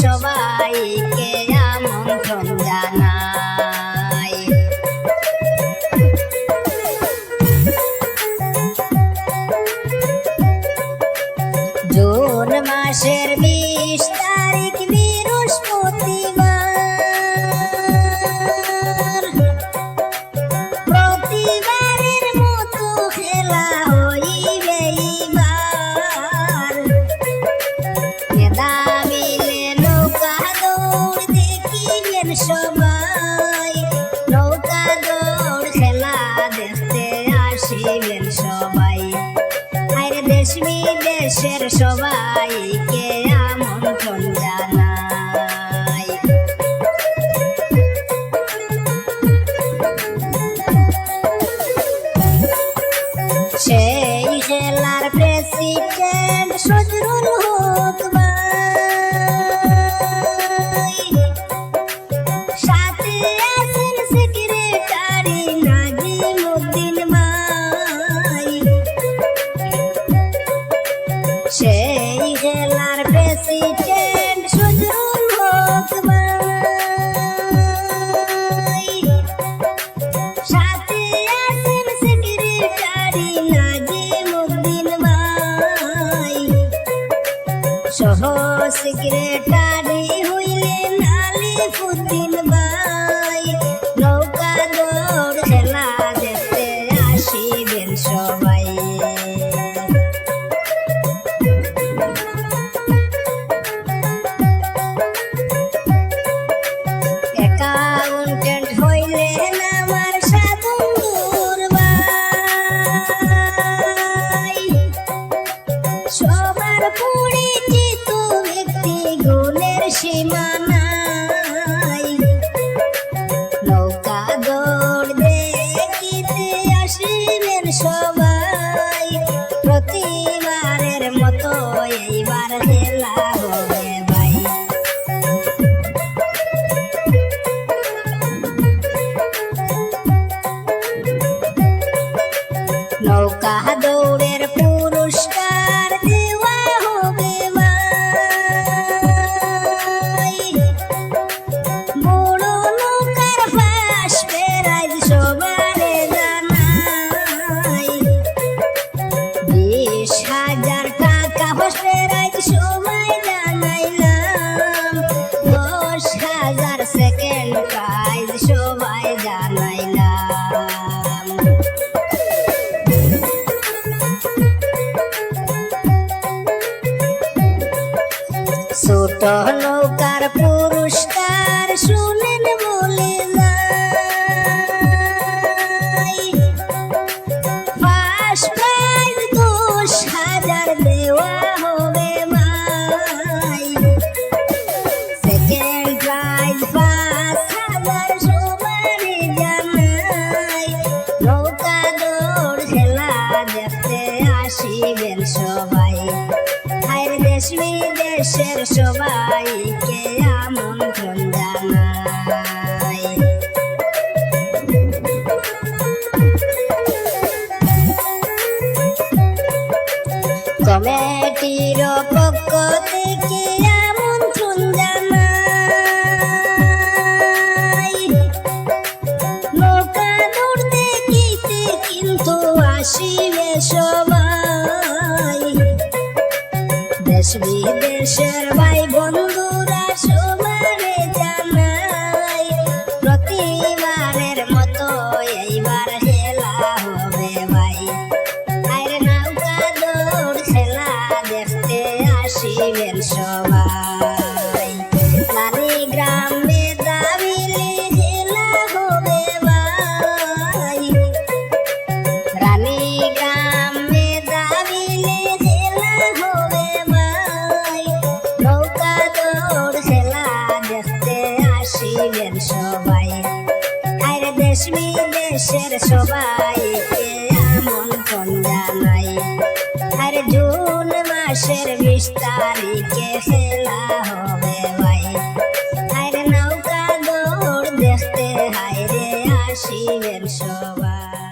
সবাইকে আমন্ত্রণ জানাই। জুন মাসের 20 তারিখ বৃহস্পতিবার, প্রতিবারের মতো খেলা হইবে এবার। মেধাবিলে নৌকা দৌড় দেখিবেন সবাই, নৌকা দৌড় খেলা দেখতে আসিবেন সবাই। আরে দেশ বিদেশের সবাইকে আমন্ত্রণ জানাই। সেই খেলার প্রেসিডেন্ট সজরুল হক ভাই, সাথে আছেন সেক্রেটারি নাজিমউদ্দিন ভাই। সেই খেলার প্রেসিডেন্ট সজরুল হক ভাই, সাথে আছেন সেক্রেটারি নাজিমউদ্দিন ভাই। সহ সেক্রেটারি হইলেন আলিফউদ্দিন ভাই। নৌকা দৌড় খেলা দেখতে আসিবেন সবাই। অ্যাকাউন্টেন্ট হইলেন আমার সাধুর ভাই। সবার পরিচিত ব্যক্তি, গুণের সীমা নাই। নৌকা দৌড় দেখিতে আসিবেন সবাই, প্রতিবারের মতো এইবার খেলা হবে ভাই। নৌকা দৌড়ের পুরস্কার দেওয়া হবে ভাই। বড় নৌকার ফার্স্ট প্রাইজ সবারে জানাই। 20,000 টাকা ফার্স্ট প্রাইজ সবাই জানাইলাম। 10,000 সেকেন্ড প্রাইজ সবাই জানাইলাম। ছোট নৌকার পুরস্কার শুনেন বলে যাই। ফার্স্ট প্রাইজ 10,000 দেওয়া হবে ভাই। সেকেন্ড প্রাইজ 5,000 সবারই জানাই। নৌকা দৌড় খেলা দেখতে আসিবেন সবাই। আরে দেশ বিদেশের সবাইকে আমন্ত্রণ জানাই। কমিটির পক্ষ থেকে আমন্ত্রণ জানাই। নৌকা দৌড় দেখিতে কিন্তু আসিবে সবাই। দেশ বিদেশের ভাই বন্ধুরা সবারে জানাই। প্রতিবারের মতো এইবার খেলা হবে ভাই। আরে নৌকা দৌড় খেলা দেখতে আসিবেন সবাই। রানীগ্রাম মেধাবিলে খেলা হবে ভাই। রানীগ্রাম মেধাবিলে খেলা হবে ভাই। নৌকা দৌড় খেলা দেখতে আসিবেন সবাই। আরে দেশ বিদেশের সবাইকে আমন্ত্রণ জানাই। আরে জুন মাসের 20 তারিখে খেলা হবে ভাই। আরে নৌকা দৌড় দেখতে হায়রে আসিবেন সবাই।